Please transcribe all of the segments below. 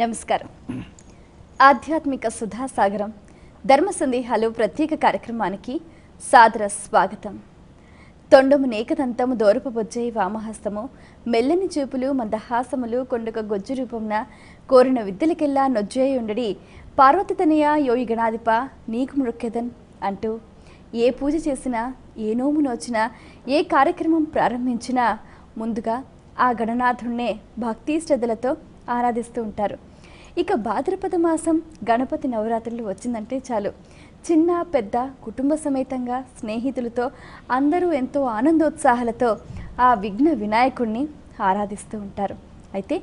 నమస్కారం. ఆధ్యాత్మిక సుధాసాగరం ధర్మ సందేహాలు ప్రత్యేక కార్యక్రమానికి సాదర స్వాగతం. తొండము నేకదంతము దోరపబొజ్జే వామహస్తము మెల్లని చూపులు మందహాసములు కొండక గొజ్జు రూపంన కోరిన విద్యలకెల్లా నొజ్జేయుండడి పార్వతతనయ యోగి గణాధిప నీకు మృక్కెదన్ అంటూ ఏ పూజ చేసినా, ఏ నోము నోచినా, ఏ కార్యక్రమం ప్రారంభించినా ముందుగా ఆ గణనాథుణ్ణే భక్తి శ్రద్ధలతో ఆరాధిస్తూ ఉంటారు. ఇక భాద్రపద మాసం గణపతి నవరాత్రులు వచ్చిందంటే చాలు చిన్న పెద్ద కుటుంబ సమేతంగా స్నేహితులతో అందరూ ఎంతో ఆనందోత్సాహాలతో ఆ విఘ్న వినాయకుడిని ఆరాధిస్తూ ఉంటారు. అయితే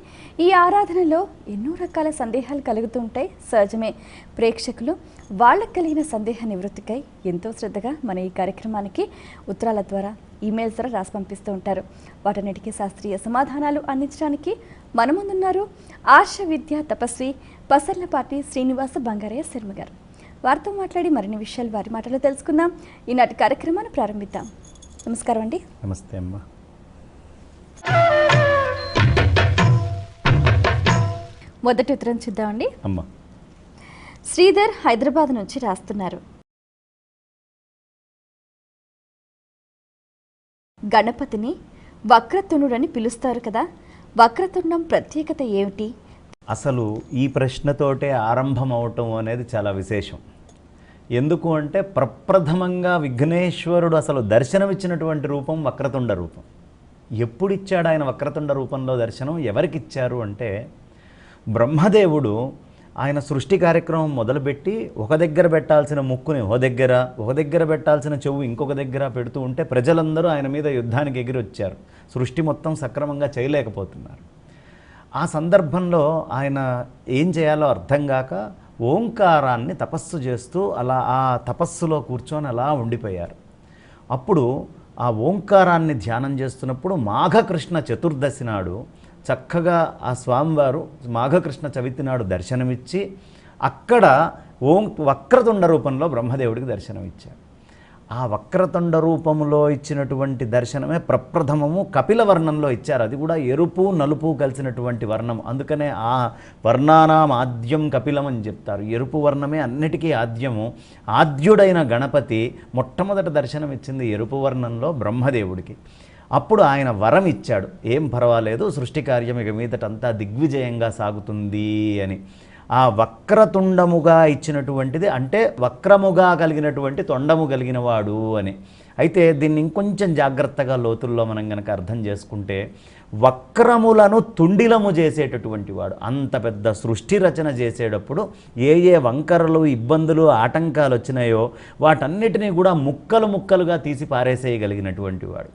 ఈ ఆరాధనలో ఎన్నో రకాల సందేహాలు కలుగుతూ ఉంటాయి, సహజమే. ప్రేక్షకులు వాళ్ళకు కలిగిన సందేహ నివృత్తికై ఎంతో శ్రద్ధగా మన ఈ కార్యక్రమానికి ఉత్తరాల ద్వారా, ఈమెయిల్స్ ద్వారా రాసి పంపిస్తూ ఉంటారు. వాటన్నిటికీ శాస్త్రీయ సమాధానాలు అందించడానికి మన ముందున్నారు ఆర్ష విద్యా తపస్వి పసర్లపాటి శ్రీనివాస బంగారయ్య శర్మ గారు. వారితో మాట్లాడి మరిన్ని విషయాలు వారి మాటలో తెలుసుకుందాం. ఈనాటి కార్యక్రమాన్ని ప్రారంభిద్దాం. నమస్కారం అండి. నమస్తే అమ్మ. మొదటి ఉత్తరం చూద్దామండి. అమ్మ శ్రీధర్ హైదరాబాద్ నుంచి రాస్తున్నారు. గణపతిని వక్రతుండుడని పిలుస్తారు కదా, వక్రతుండం ప్రత్యేకత ఏమిటి? అసలు ఈ ప్రశ్నతోటే ఆరంభం అవటం అనేది చాలా విశేషం. ఎందుకు అంటే ప్రప్రథమంగా విఘ్నేశ్వరుడు అసలు దర్శనమిచ్చినటువంటి రూపం వక్రతుండ రూపం. ఎప్పుడు ఇచ్చాడు ఆయన వక్రతుండ రూపంలో దర్శనం? ఎవరికి ఇచ్చారు అంటే బ్రహ్మదేవుడు ఆయన సృష్టి కార్యక్రమం మొదలుపెట్టి ఒక దగ్గర పెట్టాల్సిన ముక్కుని ఒక దగ్గర పెట్టాల్సిన చెవు ఇంకొక దగ్గర పెడుతూ ఉంటే ప్రజలందరూ ఆయన మీద యుద్ధానికి ఎగిరి వచ్చారు. సృష్టి మొత్తం సక్రమంగా చేయలేకపోతున్నారు. ఆ సందర్భంలో ఆయన ఏం చేయాలో అర్థం కాక ఓంకారాన్ని తపస్సు చేస్తూ అలా ఆ తపస్సులో కూర్చొని అలా ఉండిపోయారు. అప్పుడు ఆ ఓంకారాన్ని ధ్యానం చేస్తున్నప్పుడు మాఘకృష్ణ చతుర్దశి నాడు చక్కగా ఆ స్వామివారు మాఘకృష్ణ చవితి నాడు దర్శనమిచ్చి అక్కడ వక్రతుండ రూపంలో బ్రహ్మదేవుడికి దర్శనమిచ్చారు. ఆ వక్రతుండ రూపంలో ఇచ్చినటువంటి దర్శనమే ప్రప్రథమము కపిల వర్ణంలో ఇచ్చారు. అది కూడా ఎరుపు నలుపు కలిసినటువంటి వర్ణం. అందుకనే ఆ వర్ణానాం ఆద్యం కపిలం అని చెప్తారు. ఎరుపు వర్ణమే అన్నిటికీ ఆద్యము. ఆద్యుడైన గణపతి మొట్టమొదట దర్శనం ఇచ్చింది ఎరుపు వర్ణంలో బ్రహ్మదేవుడికి. అప్పుడు ఆయన వరం ఇచ్చాడు, ఏం పర్వాలేదు, సృష్టి కార్యం ఇక మీదటంతా దిగ్విజయంగా సాగుతుంది అని. ఆ వక్రతుండముగా ఇచ్చినటువంటిది అంటే వక్రముగా కలిగినటువంటి తొండము కలిగిన వాడు అని. అయితే దీన్ని ఇంకొంచెం జాగ్రత్తగా లోతుల్లో మనం కనుక అర్థం చేసుకుంటే వక్రములను తుండిలము చేసేటటువంటి వాడు. అంత పెద్ద సృష్టి రచన చేసేటప్పుడు ఏ ఏ వంకరలు, ఇబ్బందులు, ఆటంకాలు వచ్చినాయో వాటన్నిటినీ కూడా ముక్కలు ముక్కలుగా తీసి పారేసేయగలిగినటువంటి వాడు.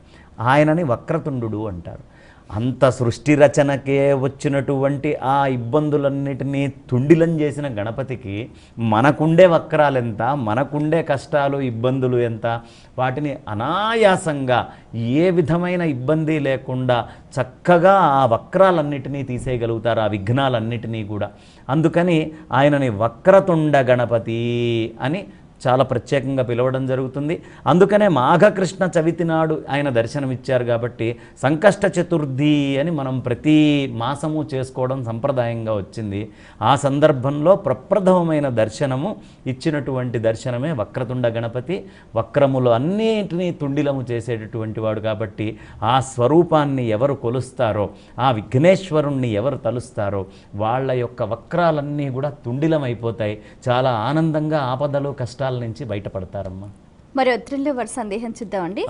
ఆయనని వక్రతుండు అంటారు. అంత సృష్టి రచనకే వచ్చినటువంటి ఆ ఇబ్బందులన్నిటినీ తుండిలం చేసిన గణపతికి మనకుండే వక్రాలు ఎంత, మనకుండే కష్టాలు ఇబ్బందులు ఎంత, వాటిని అనాయాసంగా ఏ విధమైన ఇబ్బంది లేకుండా చక్కగా ఆ వక్రాలన్నిటినీ తీసేయగలుగుతారు, ఆ విఘ్నాలన్నిటినీ కూడా. అందుకని ఆయనని వక్రతుండ గణపతి అని చాలా ప్రత్యేకంగా పిలవడం జరుగుతుంది. అందుకనే మాఘకృష్ణ చవితి నాడు ఆయన దర్శనమిచ్చారు కాబట్టి సంకష్ట చతుర్థి అని మనం ప్రతి మాసము చేసుకోవడం సంప్రదాయంగా వచ్చింది. ఆ సందర్భంలో ప్రప్రథమమైన దర్శనము ఇచ్చినటువంటి దర్శనమే వక్రతుండ గణపతి. వక్రములు అన్నిటినీ తుండిలము చేసేటటువంటి వాడు కాబట్టి ఆ స్వరూపాన్ని ఎవరు కొలుస్తారో, ఆ విఘ్నేశ్వరుణ్ణి ఎవరు తలుస్తారో వాళ్ళ యొక్క వక్రాలన్నీ కూడా తుండిలమైపోతాయి. చాలా ఆనందంగా ఆపదలు కష్టాలు నుంచి బయటపడతారమ్మా. మరి ఉత్తరంలో వారి సందేహం చూద్దామండి.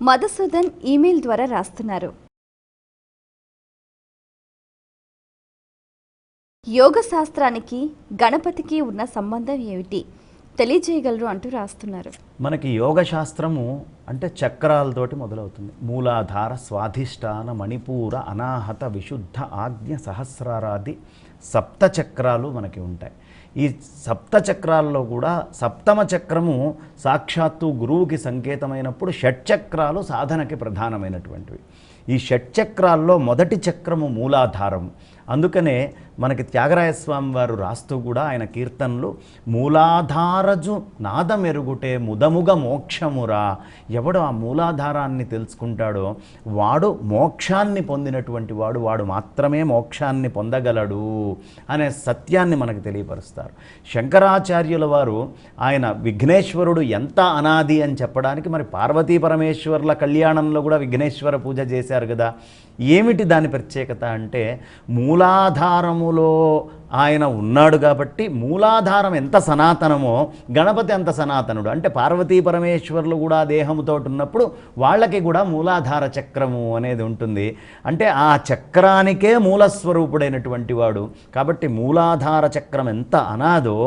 మధుసూదన్ ఈమెయిల్ ద్వారా రాస్తున్నారు. యోగ శాస్త్రానికి గణపతికి ఉన్న సంబంధం ఏమిటి తెలియజేయగలరు అంటూ రాస్తున్నారు. మనకి యోగ శాస్త్రము అంటే చక్రాలతోటి మొదలవుతుంది. మూలాధార, స్వాధిష్టాన, మణిపూర, అనాహత, విశుద్ధ, ఆజ్ఞ, సహస్రారాది సప్త చక్రాలు మనకి ఉంటాయి. ఈ సప్త చక్రాల్లో కూడా సప్తమ చక్రము సాక్షాత్తు గురువుకి సంకేతమైనప్పుడు షట్చక్రాలు సాధనకి ప్రధానమైనటువంటివి. ఈ షట్చక్రాల్లో మొదటి చక్రము మూలాధారము. అందుకనే మనకి త్యాగరాయస్వామి వారు రాస్తూ కూడా ఆయన కీర్తనలు మూలాధారజు నాదమెరుగుటే ముదముగ మోక్షమురా, ఎవడు ఆ మూలాధారాన్ని తెలుసుకుంటాడో వాడు మోక్షాన్ని పొందినటువంటి వాడు మాత్రమే మోక్షాన్ని పొందగలడు అనే సత్యాన్ని మనకు తెలియపరుస్తారు. శంకరాచార్యుల వారు ఆయన విఘ్నేశ్వరుడు ఎంత అనాది అని చెప్పడానికి మరి పార్వతీ పరమేశ్వర్ల కళ్యాణంలో కూడా విఘ్నేశ్వర పూజ చేశారు కదా. ఏమిటి దాని ప్రత్యేకత అంటే మూలాధారములో ఆయన ఉన్నాడు కాబట్టి మూలాధారం ఎంత సనాతనమో గణపతి అంత సనాతనుడు. అంటే పార్వతీ పరమేశ్వర్లు కూడా దేహముతో ఉన్నప్పుడు వాళ్ళకి కూడా మూలాధార చక్రము అనేది ఉంటుంది. అంటే ఆ చక్రానికే మూలస్వరూపుడైనటువంటి వాడు కాబట్టి మూలాధార చక్రం ఎంత అనాదో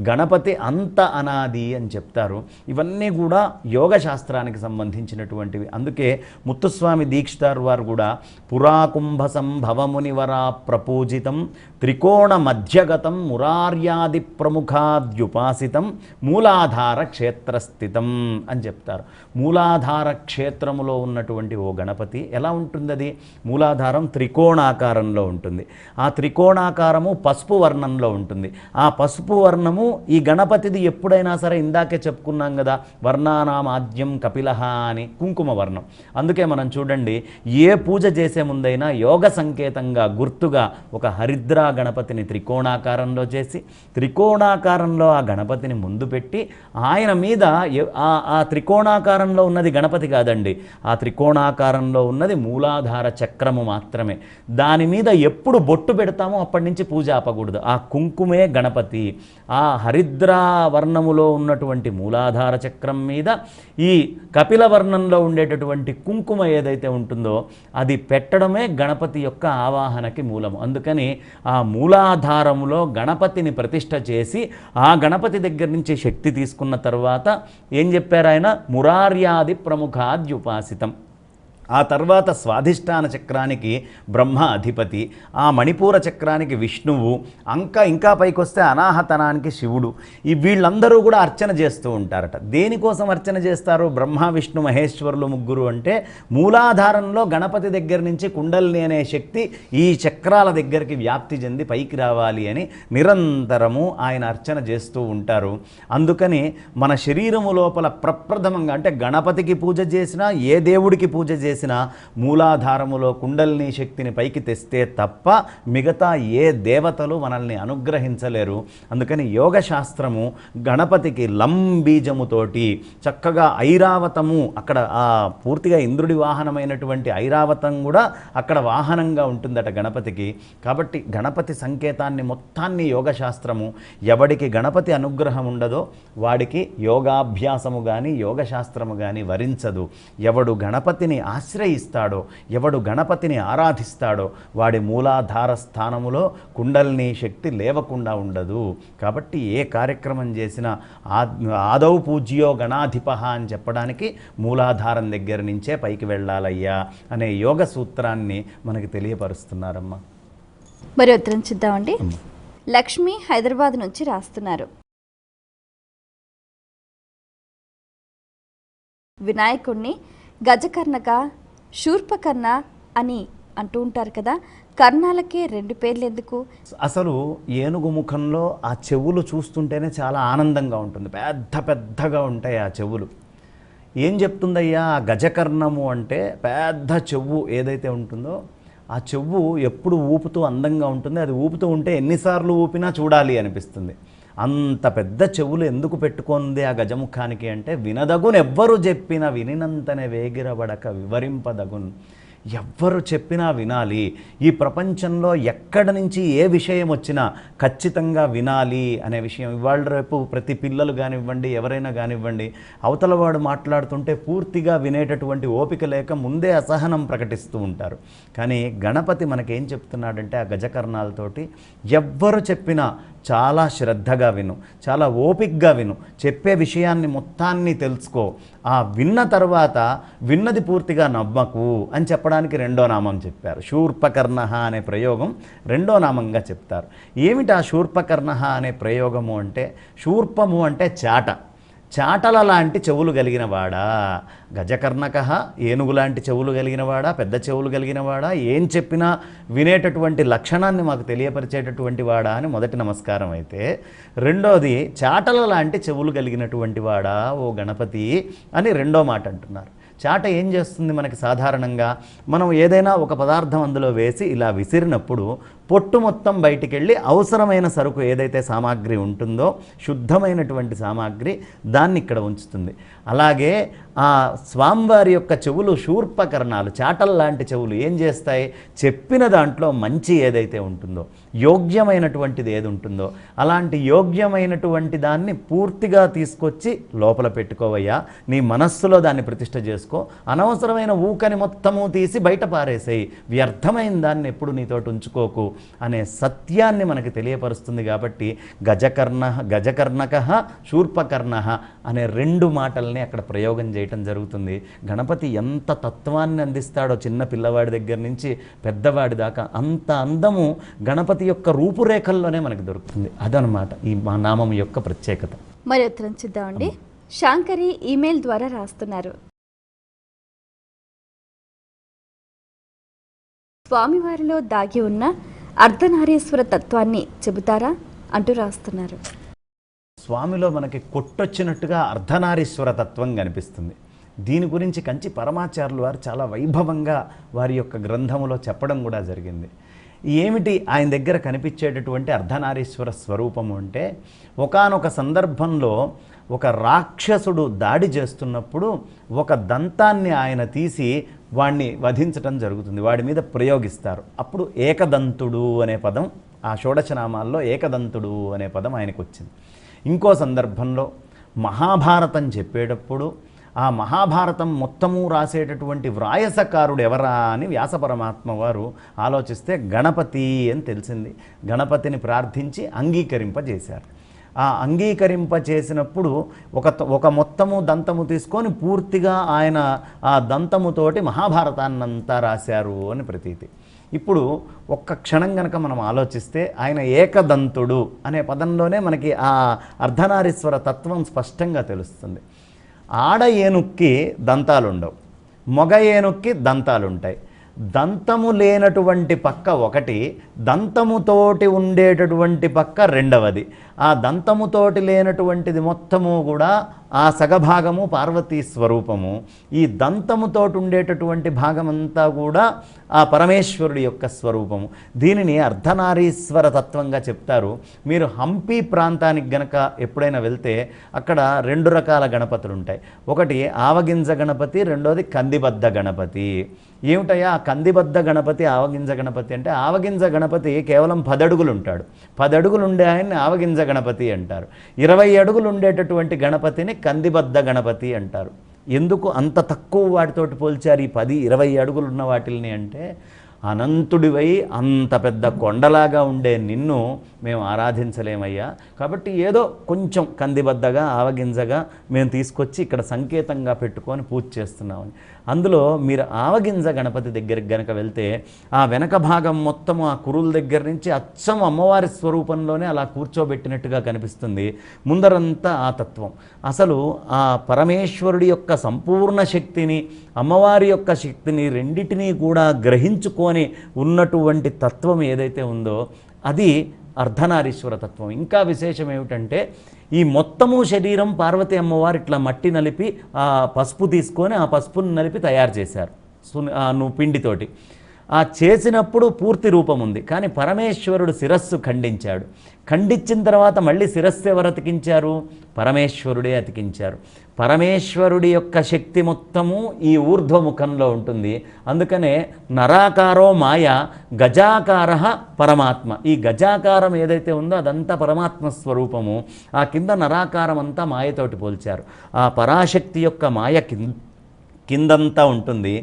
గణపతి అంత అనాది అని చెప్తారు. ఇవన్నీ కూడా యోగ శాస్త్రానికి సంబంధించినటువంటివి. అందుకే ముత్తుస్వామి దీక్షితార్ వారు కూడా పురాకుంభ సంభవమునివరా ప్రపూజితం త్రికోణ మధ్యగతం మురార్యాది ప్రముఖాద్యుపాసితం మూలాధార క్షేత్రస్థితం అని చెప్తారు. మూలాధార క్షేత్రములో ఉన్నటువంటి ఓ గణపతి ఎలా ఉంటుంది? అది మూలాధారం త్రికోణాకారంలో ఉంటుంది. ఆ త్రికోణాకారము పసుపు వర్ణంలో ఉంటుంది. ఆ పసుపు వర్ణము ఈ గణపతిది ఎప్పుడైనా సరే ఇందాకే చెప్పుకున్నాం కదా, వర్ణానామాద్యం కపిలహ అని కుంకుమ వర్ణం. అందుకే మనం చూడండి, ఏ పూజ చేసే ముందైనా యోగ సంకేతంగా గుర్తుగా ఒక హరిద్రా గణపతిని త్రికోణాకారంలో చేసి త్రికోణాకారంలో ఆ గణపతిని ముందు పెట్టి ఆయన మీద ఆ త్రికోణాకారంలో ఉన్నది గణపతి కాదండి, ఆ త్రికోణాకారంలో ఉన్నది మూలాధార చక్రము మాత్రమే. దాని మీద ఎప్పుడు బొట్టు పెడతామో అప్పటి నుంచి పూజ ఆపకూడదు. ఆ కుంకుమే గణపతి. ఆ హరిద్రా వర్ణములో ఉన్నటువంటి మూలాధార చక్రం మీద ఈ కపిల వర్ణంలో ఉండేటటువంటి కుంకుమ ఏదైతే ఉంటుందో అది పెట్టడమే గణపతి యొక్క ఆవాహనకి మూలము. అందుకని ఆ మూలాధారములో గణపతిని ప్రతిష్ఠ చేసి ఆ గణపతి దగ్గర నుంచి శక్తి తీసుకున్న తర్వాత ఏం చెప్పారు ఆయన? మురార్యాది ప్రముఖాద్యుపాసితం. ఆ తర్వాత స్వాధిష్టాన చక్రానికి బ్రహ్మ అధిపతి, ఆ మణిపూర చక్రానికి విష్ణువు, ఇంకా పైకి వస్తే అనాహతనానికి శివుడు. ఈ వీళ్ళందరూ కూడా అర్చన చేస్తూ ఉంటారట. దేనికోసం అర్చన చేస్తారు? బ్రహ్మ విష్ణు మహేశ్వరులు ముగ్గురు అంటే మూలాధారంలో గణపతి దగ్గర నుంచి కుండలిని అనే శక్తి ఈ చక్రాల దగ్గరికి వ్యాప్తి చెంది పైకి రావాలి అని నిరంతరము ఆయన అర్చన చేస్తూ ఉంటారు. అందుకని మన శరీరము లోపల ప్రప్రథమంగా అంటే గణపతికి పూజ చేసినా ఏ దేవుడికి పూజ చేసినా మూలాధారములో కుండలిని శక్తిని పైకి తెస్తే తప్ప మిగతా ఏ దేవతలు మనల్ని అనుగ్రహించలేరు. అందుకని యోగ శాస్త్రము గణపతికి లంబీజముతోటి చక్కగా ఐరావతము, అక్కడ ఆ పూర్తిగా ఇంద్రుడి వాహనమైనటువంటి ఐరావతం కూడా అక్కడ వాహనంగా ఉంటుందట గణపతికి. కాబట్టి గణపతి సంకేతాన్ని మొత్తాన్ని యోగ శాస్త్రము, ఎవడికి గణపతి అనుగ్రహం ఉండదో వాడికి యోగాభ్యాసము కానీ యోగ శాస్త్రము కానీ వరించదు. ఎవడు గణపతిని ఆశ్రయిస్తాడో, ఎవడు గణపతిని ఆరాధిస్తాడో వాడి మూలాధార స్థానములో కుండలిని శక్తి లేవకుండా ఉండదు. కాబట్టి ఏ కార్యక్రమం చేసినా ఆదౌ పూజ్యో గణాధిప అని చెప్పడానికి మూలాధారం దగ్గర నుంచే పైకి వెళ్ళాలయ్యా అనే యోగ సూత్రాన్ని మనకి తెలియపరుస్తున్నారమ్మా. మరి ఉత్తరం చూద్దామండి. లక్ష్మి హైదరాబాద్ నుంచి రాస్తున్నారు. వినాయకుడిని గజకర్ణక, శూర్పకర్ణ అని అంటూ ఉంటారు కదా, కర్ణాలకే రెండు పేర్లు ఎందుకు? అసలు ఏనుగు ముఖంలో ఆ చెవులు చూస్తుంటేనే చాలా ఆనందంగా ఉంటుంది. పెద్దగా ఉంటాయి ఆ చెవులు. ఏం చెప్తుందయ్యా ఆ గజకర్ణము అంటే? పెద్ద చెవు ఏదైతే ఉంటుందో ఆ చెవు ఎప్పుడు ఊపుతూ అందంగా ఉంటుంది. అది ఊపుతూ ఉంటే ఎన్నిసార్లు ఊపినా చూడాలి అనిపిస్తుంది. అంత పెద్ద చెవులు ఎందుకు పెట్టుకుంది ఆ గజముఖానికి అంటే, వినదగును ఎవ్వరు చెప్పిన వినినంతనే వేగిరబడక వివరింపదగున్. ఎవ్వరు చెప్పినా వినాలి. ఈ ప్రపంచంలో ఎక్కడి నుంచి ఏ విషయం వచ్చినా ఖచ్చితంగా వినాలి అనే విషయం ఇవాళ రేపు ప్రతి పిల్లలు కానివ్వండి, ఎవరైనా కానివ్వండి, అవతలవాడు మాట్లాడుతుంటే పూర్తిగా వినేటటువంటి ఓపిక లేక ముందే అసహనం ప్రకటిస్తూ ఉంటారు. కానీ గణపతి మనకేం చెప్తున్నాడంటే ఆ గజకర్ణాలతోటి ఎవ్వరు చెప్పినా చాలా శ్రద్ధగా విను, చాలా ఓపికగా విను, చెప్పే విషయాన్ని మొత్తాన్ని తెలుసుకో, ఆ విన్న తర్వాత విన్నది పూర్తిగా నమ్మకు అని చెప్పడానికి రెండో నామం చెప్పారు. శూర్పకర్ణ అనే ప్రయోగం రెండో నామంగా చెప్తారు. ఏమిటి ఆ శూర్పకర్ణ అనే ప్రయోగము అంటే? శూర్పము అంటే చాట, చాటల లాంటి చెవులు కలిగినవాడా, గజకర్ణక ఏనుగు లాంటి చెవులు కలిగినవాడా, పెద్ద చెవులు కలిగినవాడా, ఏం చెప్పినా వినేటటువంటి లక్షణాన్ని మాకు తెలియపరిచేటటువంటి వాడా అని మొదటి నమస్కారం అయితే, రెండోది చాటల లాంటి చెవులు కలిగినటువంటి వాడా ఓ గణపతి అని రెండో మాట అంటున్నారు. చాట ఏం చేస్తుంది మనకి సాధారణంగా, మనం ఏదైనా ఒక పదార్థం అందులో వేసి ఇలా విసిరినప్పుడు పొట్టు మొత్తం బయటికి వెళ్ళి అవసరమైన సరుకు ఏదైతే సామాగ్రి ఉంటుందో శుద్ధమైనటువంటి సామాగ్రి దాన్ని ఇక్కడ ఉంచుతుంది. అలాగే ఆ స్వామివారి యొక్క చెవులు శూర్పకర్ణాలు, చాటల్ లాంటి చెవులు ఏం చేస్తాయి, చెప్పిన దాంట్లో మంచి ఏదైతే ఉంటుందో, యోగ్యమైనటువంటిది ఏది ఉంటుందో అలాంటి యోగ్యమైనటువంటి దాన్ని పూర్తిగా తీసుకొచ్చి లోపల పెట్టుకోవయ్యా, నీ మనస్సులో దాన్ని ప్రతిష్ఠ చేసుకో, అనవసరమైన ఊకని మొత్తము తీసి బయట పారేసేయి, వ్యర్థమైన దాన్ని ఎప్పుడు నీతోటి ఉంచుకోకు అనే సత్యాన్ని మనకి తెలియపరుస్తుంది. కాబట్టి గజకర్ణక శూర్పకర్ణ అనే రెండు మాటల్ని అక్కడ ప్రయోగం చేయటం జరుగుతుంది. గణపతి ఎంత తత్వాన్ని అందిస్తాడో చిన్న పిల్లవాడి దగ్గర నుంచి పెద్దవాడి దాకా అంత అందము గణపతి యొక్క రూపురేఖల్లోనే మనకు దొరుకుతుంది. అదనమాట ఈ మా నామం యొక్క ప్రత్యేకత. మరి ఉత్తరం చూద్దామండి. శాంకరి ఈమెయిల్ ద్వారా రాస్తున్నారు. స్వామివారిలో దాగి ఉన్న అర్ధనారీశ్వర తత్వాన్ని చెబుతారా అంటూ రాస్తున్నారు. స్వామిలో మనకి కొట్టొచ్చినట్టుగా అర్ధనారీశ్వర తత్వం కనిపిస్తుంది. దీని గురించి కంచి పరమాచార్యులు వారు చాలా వైభవంగా వారి యొక్క గ్రంథములో చెప్పడం కూడా జరిగింది. ఏమిటి ఆయన దగ్గర కనిపించేటటువంటి అర్ధనారీశ్వర స్వరూపము అంటే, ఒకానొక సందర్భంలో ఒక రాక్షసుడు దాడి చేస్తున్నప్పుడు ఒక దంతాన్ని ఆయన తీసి వాడిని వధించటం జరుగుతుంది, వాడి మీద ప్రయోగిస్తారు. అప్పుడు ఏకదంతుడు అనే పదం ఆ షోడశనామాల్లో ఏకదంతుడు అనే పదం ఆయనకు వచ్చింది. ఇంకో సందర్భంలో మహాభారతం చెప్పేటప్పుడు ఆ మహాభారతం మొత్తము రాసేటటువంటి వ్రాయసకారుడు ఎవరా అని వ్యాస పరమాత్మ వారు ఆలోచిస్తే గణపతి అని తెలిసింది. గణపతిని ప్రార్థించి అంగీకరింపజేశారు. ఆ అంగీకరింపచేసినప్పుడు ఒక మొత్తము దంతము తీసుకొని పూర్తిగా ఆయన ఆ దంతముతోటి మహాభారతాన్నంతా రాశారు అని ప్రతీతి. ఇప్పుడు ఒక్క క్షణం కనుక మనం ఆలోచిస్తే ఆయన ఏకదంతుడు అనే పదంలోనే మనకి ఆ అర్ధనారీశ్వర తత్వం స్పష్టంగా తెలుస్తుంది. ఆడ ఏనుక్కి దంతాలు ఉండవు, మగ ఏనుక్కి దంతాలు ఉంటాయి. దంతము లేనటువంటి పక్క ఒకటి, దంతముతోటి ఉండేటటువంటి పక్క రెండవది. ఆ దంతముతోటి లేనటువంటిది మొత్తము కూడా ఆ సగభాగము పార్వతీ స్వరూపము. ఈ దంతముతోటి ఉండేటటువంటి భాగమంతా కూడా ఆ పరమేశ్వరుడి యొక్క స్వరూపము. దీనిని అర్ధనారీశ్వర తత్వంగా చెప్తారు. మీరు హంపి ప్రాంతానికి గనక ఎప్పుడైనా వెళ్తే అక్కడ రెండు రకాల గణపతులు ఉంటాయి. ఒకటి ఆవగింజ గణపతి, రెండోది కందిబద్ద గణపతి. ఏమిటయ్యా ఆ కందిబద్ద గణపతి ఆవగింజ గణపతి అంటే, ఆవగింజ గణపతి కేవలం 10 అడుగులు ఉంటాడు. 10 అడుగులు ఉండే ఆయన్ని ఆవగింజ గణపతి అంటారు. 20 అడుగులు ఉండేటటువంటి గణపతిని కందిబద్ద గణపతి అంటారు. ఎందుకు అంత తక్కువ వాటితోటి పోల్చారు ఈ 10-20 అడుగులు ఉన్న వాటిల్ని అంటే, అనంతుడివై అంత పెద్ద కొండలాగా ఉండే నిన్ను మేము ఆరాధించలేమయ్యా, కాబట్టి ఏదో కొంచెం కందిబద్దగా ఆవగింజగా మేము తీసుకొచ్చి ఇక్కడ సంకేతంగా పెట్టుకొని పూజ చేస్తున్నామని. అందులో మీరు ఆవగింజ గణపతి దగ్గరికి గనక వెళ్తే ఆ వెనక భాగం మొత్తము ఆ కురుల దగ్గర నుంచి అచ్చం అమ్మవారి స్వరూపంలోనే అలా కూర్చోబెట్టినట్టుగా కనిపిస్తుంది. ముందరంతా ఆ తత్వం. అసలు ఆ పరమేశ్వరుడి యొక్క సంపూర్ణ శక్తిని, అమ్మవారి యొక్క శక్తిని రెండిటినీ కూడా గ్రహించుకొని ఉన్నటువంటి తత్వం ఏదైతే ఉందో అది అర్ధనారీశ్వర తత్వం. ఇంకా విశేషం ఏమిటంటే, ఈ మొత్తము శరీరం పార్వతీ అమ్మవారు ఇట్లా మట్టి నలిపి ఆ పసుపు తీసుకొని ఆ పసుపుని నలిపి తయారు చేశారు నువ్వు పిండితోటి. ఆ చేసినప్పుడు పూర్తి రూపం ఉంది, కానీ పరమేశ్వరుడు శిరస్సు ఖండించాడు. ఖండించిన తర్వాత మళ్ళీ శిరస్సు ఎవరు అతికించారు? పరమేశ్వరుడే అతికించారు. పరమేశ్వరుడి యొక్క శక్తి మొత్తము ఈ ఊర్ధ్వముఖంలో ఉంటుంది. అందుకనే నరాకారో మాయ, గజాకార పరమాత్మ. ఈ గజాకారం ఏదైతే ఉందో అదంతా పరమాత్మ స్వరూపము. ఆ కింద నరాకారం అంతా మాయతోటి పోల్చారు. ఆ పరాశక్తి యొక్క మాయ కిందంతా ఉంటుంది.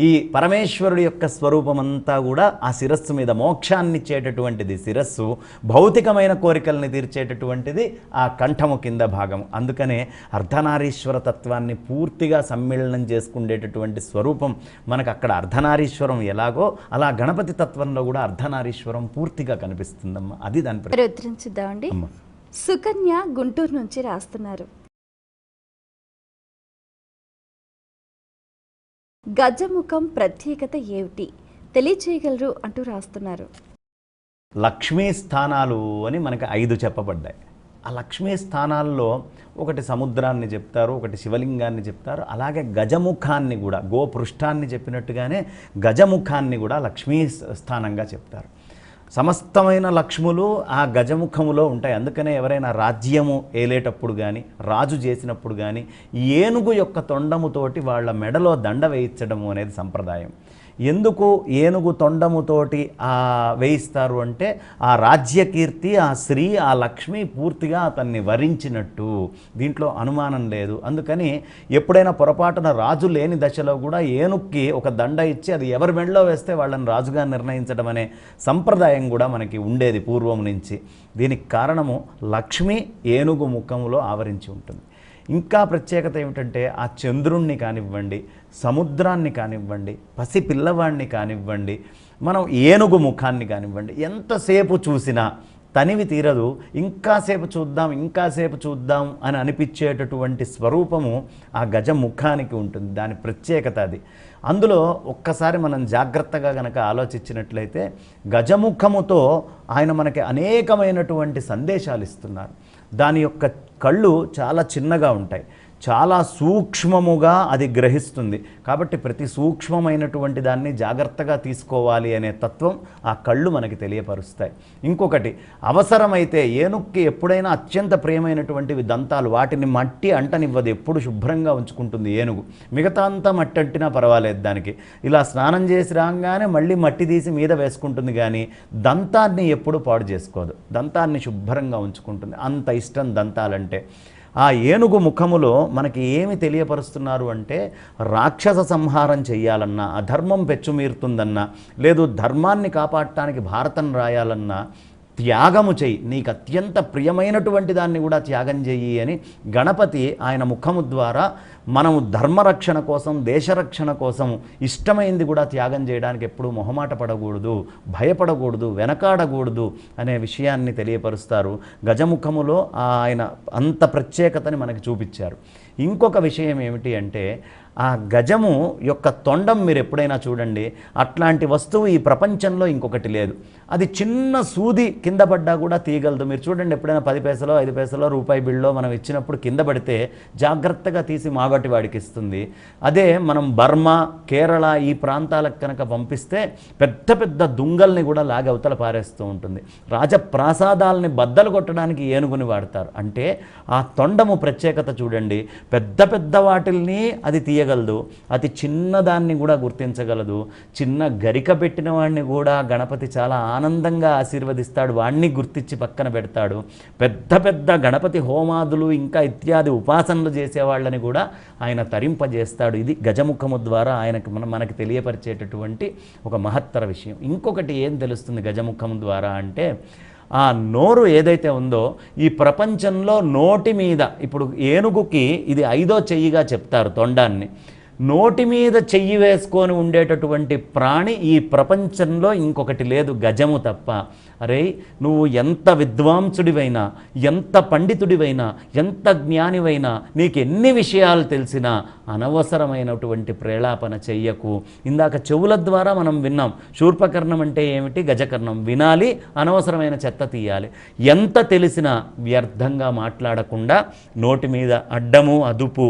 ఈ పరమేశ్వరుడి యొక్క స్వరూపమంతా కూడా ఆ శిరస్సు మీద మోక్షాన్నిచ్చేటటువంటిది శిరస్సు, భౌతికమైన కోరికల్ని తీర్చేటటువంటిది ఆ కంఠము కింద భాగం. అందుకనే అర్ధనారీశ్వర తత్వాన్ని పూర్తిగా సమ్మేళనం చేసుకునేటటువంటి స్వరూపం మనకు అక్కడ అర్ధనారీశ్వరం ఎలాగో అలా గణపతి తత్వంలో కూడా అర్ధనారీశ్వరం పూర్తిగా కనిపిస్తుందమ్మా. అది దాని ఉత్తరించుద్దామండి. సుకన్య గుంటూరు నుంచి రాస్తున్నారు. గజముఖం ప్రత్యేకత ఏమిటి తెలియచేయగలరు అంటూ రాస్తున్నారు. లక్ష్మీ స్థానాలు అని మనకి 5 చెప్పబడ్డాయి. ఆ లక్ష్మీ స్థానాల్లో ఒకటి సముద్రాన్ని చెప్తారు, ఒకటి శివలింగాన్ని చెప్తారు. అలాగే గజముఖాన్ని కూడా, గోపృష్ఠాన్ని చెప్పినట్టుగానే గజముఖాన్ని కూడా లక్ష్మీ స్థానంగా చెప్తారు. సమస్తమైన లక్ష్ములు ఆ గజముఖములో ఉంటాయి. అందుకనే ఎవరైనా రాజ్యము ఏలేటప్పుడు కానీ, రాజు చేసినప్పుడు కానీ ఏనుగు యొక్క తొండముతోటి వాళ్ళ మెడలో దండ వేయించడము అనేది సంప్రదాయం. ఎందుకు ఏనుగు తొండముతోటి వేయిస్తారు అంటే ఆ రాజ్యకీర్తి, ఆ శ్రీ, ఆ లక్ష్మి పూర్తిగా అతన్ని వరించినట్టు, దీంట్లో అనుమానం లేదు. అందుకని ఎప్పుడైనా పొరపాటున రాజు లేని దశలో కూడా ఏనుగుకి ఒక దండ ఇచ్చి అది ఎవరి మెడలో వేస్తే వాళ్ళని రాజుగా నిర్ణయించడం అనే సంప్రదాయం కూడా మనకి ఉండేది పూర్వం నుంచి. దీనికి కారణము లక్ష్మి ఏనుగు ముఖంలో ఆవరించి ఉంటుంది. ఇంకా ప్రత్యేకత ఏమిటంటే ఆ చంద్రుణ్ణి కానివ్వండి, సముద్రాన్ని కానివ్వండి, పసి పిల్లవాడిని కానివ్వండి, మనం ఏనుగు ముఖాన్ని కానివ్వండి, ఎంతసేపు చూసినా తనివి తీరదు. ఇంకాసేపు చూద్దాం అని అనిపించేటటువంటి స్వరూపము ఆ గజ ముఖానికి ఉంటుంది. దాని ప్రత్యేకత అది. అందులో ఒక్కసారి మనం జాగ్రత్తగా గనక ఆలోచించినట్లయితే గజముఖముతో ఆయన మనకి అనేకమైనటువంటి సందేశాలు ఇస్తున్నారు. దాని యొక్క కళ్ళు చాలా చిన్నగా ఉంటాయి, చాలా సూక్ష్మముగా అది గ్రహిస్తుంది. కాబట్టి ప్రతి సూక్ష్మమైనటువంటి దాన్ని జాగ్రత్తగా తీసుకోవాలి అనే తత్వం ఆ కళ్ళు మనకి తెలియపరుస్తాయి. ఇంకొకటి, అవసరమైతే ఏనుక్కి ఎప్పుడైనా అత్యంత ప్రియమైనటువంటివి దంతాలు, వాటిని మట్టి అంటనివ్వదు, ఎప్పుడు శుభ్రంగా ఉంచుకుంటుంది ఏనుగు. మిగతా అంతా మట్టి అంటినా పర్వాలేదు దానికి. ఇలా స్నానం చేసి రాగానే మళ్ళీ మట్టి తీసి మీద వేసుకుంటుంది, కానీ దంతాన్ని ఎప్పుడు పాడు చేసుకోదు. దంతాన్ని శుభ్రంగా ఉంచుకుంటుంది. అంత ఇష్టం దంతాలంటే. ఆ ఏనుగు ముఖములో మనకి ఏమి తెలియపరుస్తున్నారు అంటే రాక్షస సంహారం చెయ్యాలన్నా, అధర్మం పెచ్చుమీరుతుందన్నా, లేదు ధర్మాన్ని కాపాడటానికి భారతం రాయాలన్నా త్యాగము చెయ్యి, నీకు అత్యంత ప్రియమైనటువంటి దాన్ని కూడా త్యాగం చెయ్యి అని గణపతి ఆయన ముఖము ద్వారా మనము ధర్మరక్షణ కోసం, దేశరక్షణ కోసం ఇష్టమైంది కూడా త్యాగం చేయడానికి ఎప్పుడూ మొహమాట పడకూడదు, భయపడకూడదు, వెనకాడకూడదు అనే విషయాన్ని తెలియపరుస్తారు. గజముఖములో ఆయన అంత ప్రత్యేకతని మనకి చూపించారు. ఇంకొక విషయం ఏమిటి అంటే ఆ గజము యొక్క తొండం మీరు ఎప్పుడైనా చూడండి, అట్లాంటి వస్తువు ఈ ప్రపంచంలో ఇంకొకటి లేదు. అది చిన్న సూది కింద పడ్డా కూడా తీయగలదు. మీరు చూడండి, ఎప్పుడైనా 10 పైసలో 5 పైసలో రూపాయి బిళ్ళో మనం ఇచ్చినప్పుడు కింద పడితే జాగ్రత్తగా తీసి మాగటి వాడికి ఇస్తుంది. అదే మనం బర్మా, కేరళ ఈ ప్రాంతాలకు కనుక పంపిస్తే పెద్ద పెద్ద దుంగల్ని కూడా లాగి అవతల పారేస్తూ ఉంటుంది. రాజప్రాసాదాలని బద్దలు కొట్టడానికి ఏనుగుని వాడతారు. అంటే ఆ తొండము ప్రత్యేకత చూడండి. పెద్ద పెద్ద వాటిల్ని అది తీయగలదు, అతి చిన్నదాన్ని కూడా గుర్తించగలదు. చిన్న గరిక పెట్టిన వాడిని కూడా గణపతి చాలా ఆనందంగా ఆశీర్వదిస్తాడు, వాడిని గుర్తించి పక్కన పెడతాడు. పెద్ద పెద్ద గణపతి హోమాదులు ఇంకా ఇత్యాది ఉపాసనలు చేసేవాళ్ళని కూడా ఆయన తరింపజేస్తాడు. ఇది గజముఖము ద్వారా ఆయనకు మనకి తెలియపరిచేటటువంటి ఒక మహత్తర విషయం. ఇంకొకటి ఏం తెలుస్తుంది గజముఖము ద్వారా అంటే ఆ నోరు ఏదైతే ఉందో ఈ ప్రపంచంలో నోటి మీద, ఇప్పుడు ఏనుగుకి ఇది 5వ చెయ్యిగా చెప్తారు తొండాన్ని. నోటి మీద చెయ్యి వేసుకొని ఉండేటటువంటి ప్రాణి ఈ ప్రపంచంలో ఇంకొకటి లేదు, గజము తప్ప. అరే, నువ్వు ఎంత విద్వాంసుడివైనా, ఎంత పండితుడివైనా, ఎంత జ్ఞానివైనా, నీకు ఎన్ని విషయాలు తెలిసినా అనవసరమైనటువంటి ప్రేలాపన చెయ్యకు. ఇందాక చెవుల ద్వారా మనం విన్నాం, శూర్పకర్ణం అంటే ఏమిటి, గజకర్ణం. వినాలి, అనవసరమైన చెత్త తీయాలి. ఎంత తెలిసినా వ్యర్థంగా మాట్లాడకుండా నోటి మీద అడ్డము అదుపు,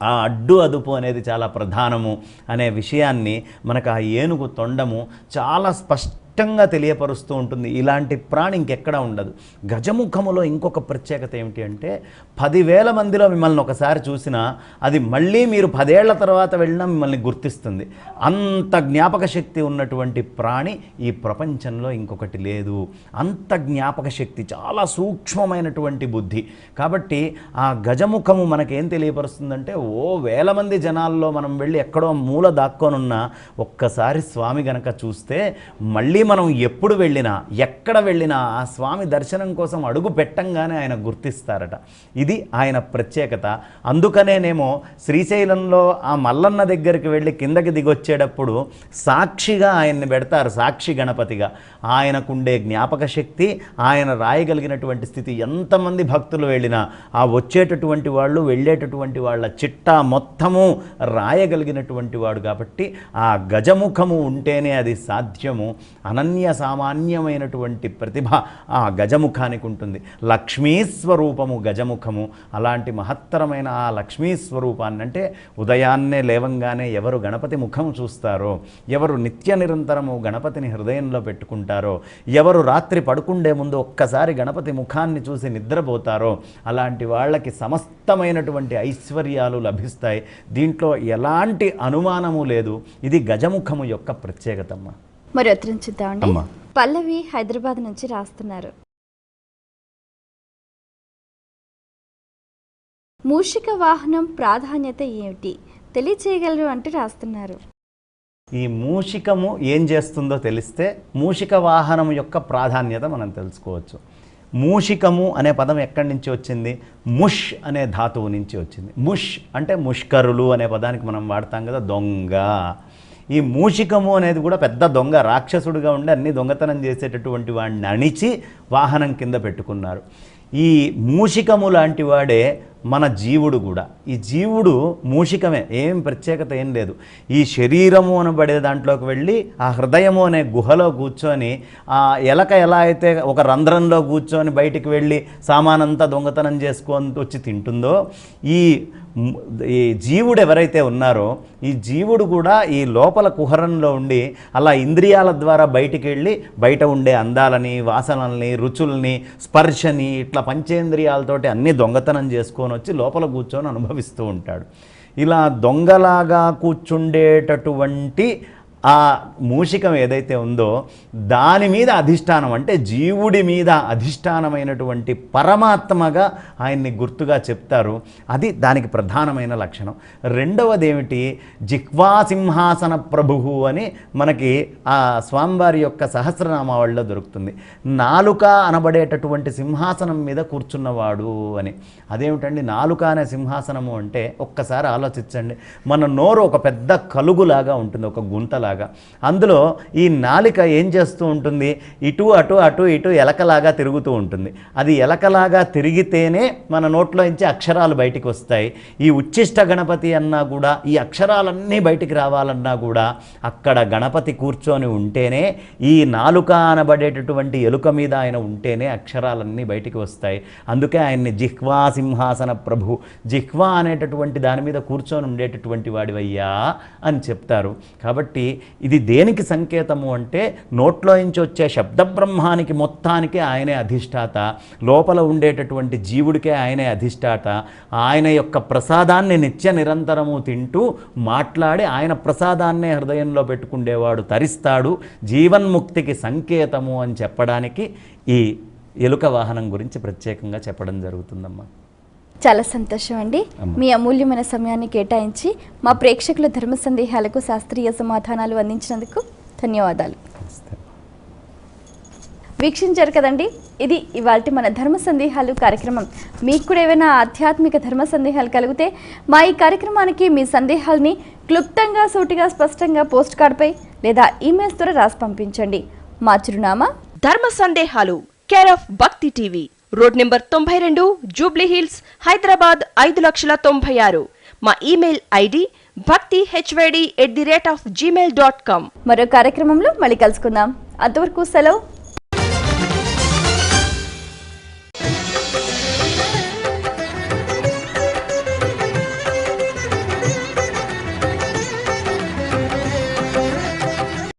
ఆ అడ్డు అదుపు అనేది చాలా ప్రధానము అనే విషయాన్ని మనకు ఆ ఏనుగు తొండము చాలా స్పష్టంగా తెలియపరుస్తూ ఉంటుంది. ఇలాంటి ప్రాణి ఇంకెక్కడా ఉండదు. గజముఖములో ఇంకొక ప్రత్యేకత ఏమిటి అంటే 10,000 మందిలో మిమ్మల్ని ఒకసారి చూసినా అది మళ్ళీ మీరు 10 ఏళ్ల తర్వాత వెళ్ళినా మిమ్మల్ని గుర్తిస్తుంది. అంత జ్ఞాపక శక్తి ఉన్నటువంటి ప్రాణి ఈ ప్రపంచంలో ఇంకొకటి లేదు. అంత జ్ఞాపక శక్తి, చాలా సూక్ష్మమైనటువంటి బుద్ధి. కాబట్టి ఆ గజముఖము మనకేం తెలియపరుస్తుందంటే వేల మంది జనాల్లో మనం వెళ్ళి ఎక్కడో మూల దాక్కొనున్నా ఒక్కసారి స్వామి గనక చూస్తే మళ్ళీ మనం ఎప్పుడు వెళ్ళినా ఎక్కడ వెళ్ళినా ఆ స్వామి దర్శనం కోసం అడుగు పెట్టంగానే ఆయన గుర్తిస్తారట. ఇది ఆయన ప్రత్యేకత. అందుకనేనేమో శ్రీశైలంలో ఆ మల్లన్న దగ్గరికి వెళ్ళి కిందకి దిగొచ్చేటప్పుడు సాక్షిగా ఆయన్ని పెడతారు, సాక్షి గణపతిగా. ఆయనకుండే జ్ఞాపక శక్తి, ఆయన రాయగలిగినటువంటి స్థితి, ఎంతమంది భక్తులు వెళ్ళినా ఆ వచ్చేటటువంటి వాళ్ళు వెళ్ళేటటువంటి వాళ్ళ చిట్టా మొత్తము రాయగలిగినటువంటి వాడు కాబట్టి ఆ గజముఖము ఉంటేనే అది సాధ్యము. అనన్య సామాన్యమైనటువంటి ప్రతిభ ఆ గజముఖానికి ఉంటుంది. లక్ష్మీస్వరూపము గజముఖము. అలాంటి మహత్తరమైన ఆ లక్ష్మీస్వరూపాన్ని, అంటే ఉదయాన్నే లేవంగానే ఎవరు గణపతి ముఖం చూస్తారో, ఎవరు నిత్య నిరంతరము గణపతిని హృదయంలో పెట్టుకుంటారో, ఎవరు రాత్రి పడుకుండే ముందు ఒక్కసారి గణపతి ముఖాన్ని చూసి నిద్రపోతారో, అలాంటి వాళ్ళకి సమస్తమైనటువంటి ఐశ్వర్యాలు లభిస్తాయి. దీంట్లో ఎలాంటి అనుమానము లేదు. ఇది గజముఖము యొక్క ప్రత్యేకతమ్మ. మరి ఉత్తరం చూద్దామండి. పల్లవి హైదరాబాద్ నుంచి రాస్తున్నారు. మూషిక వాహనం ప్రాధాన్యత ఏమిటి తెలియచేయగలరు అంటూ రాస్తున్నారు. ఈ మూషికము ఏం చేస్తుందో తెలిస్తే మూషిక వాహనం యొక్క ప్రాధాన్యత మనం తెలుసుకోవచ్చు. మూషికము అనే పదం ఎక్కడి నుంచి వచ్చింది? ముష్ అనే ధాతువు నుంచి వచ్చింది. ముష్ అంటే ముష్కరులు అనే పదానికి మనం వాడతాం కదా, దొంగ. ఈ మూషికము అనేది కూడా పెద్ద దొంగ, రాక్షసుడిగా ఉండి అన్ని దొంగతనం చేసేటటువంటి వాడిని అణిచి వాహనం కింద పెట్టుకున్నారు. ఈ మూషికము లాంటి వాడే మన జీవుడు కూడా. ఈ జీవుడు మూషికమే, ఏం ప్రత్యేకత ఏం లేదు. ఈ శరీరము అనబడే దాంట్లోకి వెళ్ళి ఆ హృదయము అనే గుహలో కూర్చొని ఆ ఎలక ఎలా అయితే ఒక రంధ్రంలో కూర్చొని బయటికి వెళ్ళి సామానంతా దొంగతనం చేసుకొని వచ్చి తింటుందో, ఈ జీవుడు ఎవరైతే ఉన్నారో ఈ జీవుడు కూడా ఈ లోపల కుహరంలో ఉండి అలా ఇంద్రియాల ద్వారా బయటికి వెళ్ళి బయట ఉండే అందాలని, వాసనల్ని, రుచుల్ని, స్పర్శని ఇట్లా పంచేంద్రియాలతోటి అన్నీ దొంగతనం చేసుకొని వచ్చి లోపల కూర్చొని అనుభవిస్తూ ఉంటాడు. ఇలా దొంగలాగా కూర్చుండేటటువంటి ఆ మూషికం ఏదైతే ఉందో దాని మీద అధిష్టానం, అంటే జీవుడి మీద అధిష్టానమైనటువంటి పరమాత్మగా ఆయన్ని గుర్తుగా చెప్తారు. అది దానికి ప్రధానమైన లక్షణం. రెండవది ఏమిటి? జిహ్వా సింహాసన ప్రభువు అని మనకి ఆ స్వామివారి యొక్క సహస్రనామావళిలో దొరుకుతుంది. నాలుక అనబడేటటువంటి సింహాసనం మీద కూర్చున్నవాడు అని. అదేమిటండి నాలుక అనే సింహాసనము అంటే? ఒక్కసారి ఆలోచించండి. మన నోరు ఒక పెద్ద కలుగులాగా ఉంటుంది, ఒక గుంతలాగా. అందులో ఈ నాలిక ఏం చేస్తూ ఉంటుంది? ఇటు అటు అటు ఇటు ఎలకలాగా తిరుగుతూ ఉంటుంది. అది ఎలకలాగా తిరిగితేనే మన నోట్లో నుంచి అక్షరాలు బయటికి వస్తాయి. ఈ ఉచ్చిష్ట గణపతి అన్నా కూడా, ఈ అక్షరాలన్నీ బయటికి రావాలన్నా కూడా అక్కడ గణపతి కూర్చొని ఉంటేనే, ఈ నాలుక అనబడేటటువంటి ఎలుక మీద ఆయన ఉంటేనే అక్షరాలన్నీ బయటికి వస్తాయి. అందుకే ఆయన్ని జిహ్వా సింహాసన ప్రభు, జిహ్వా అనేటటువంటి దాని మీద కూర్చొని ఉండేటటువంటి వాడివయ్యా అని చెప్తారు. కాబట్టి ఇది దేనికి సంకేతము అంటే నోట్లో నుంచి వచ్చే శబ్దబ్రహ్మానికి మొత్తానికి ఆయనే అధిష్టాత, లోపల ఉండేటటువంటి జీవుడికే ఆయనే అధిష్టాత. ఆయన యొక్క ప్రసాదాన్ని నిత్య నిరంతరము తింటూ మాట్లాడి ఆయన ప్రసాదాన్నే హృదయంలో పెట్టుకుండేవాడు తరిస్తాడు, జీవన్ముక్తికి సంకేతము అని చెప్పడానికి ఈ ఎలుక వాహనం గురించి ప్రత్యేకంగా చెప్పడం జరుగుతుందమ్మా. చాలా సంతోషం అండి. మీ అమూల్యమైన సమయాన్ని కేటాయించి మా ప్రేక్షకుల ధర్మ సందేహాలకు శాస్త్రీయ సమాధానాలు అందించినందుకు ధన్యవాదాలు. వీక్షించారు కదండి, ఇది ఇవాల్టి మన ధర్మ సందేహాలు కార్యక్రమం. మీకు కూడా ఏవైనా ఆధ్యాత్మిక ధర్మ సందేహాలు కలిగితే మా ఈ కార్యక్రమానికి మీ సందేహాలని క్లుప్తంగా, సూటిగా, స్పష్టంగా పోస్ట్ కార్డ్పై లేదా ఈమెయిల్స్ ద్వారా రాసి పంపించండి. మా చిరునామా ధర్మ సందేహాలు, కేర్ ఆఫ్ భక్తి TV, road number 92, Jubilee hills, Hyderabad 5,96,000. మా ఈమెయిల్ ఐడి bhaktihyd@gmail.com. మరో కార్యక్రమంలో మళ్ళీ కలుసుకుందాం. అంతవరకు సెలవు.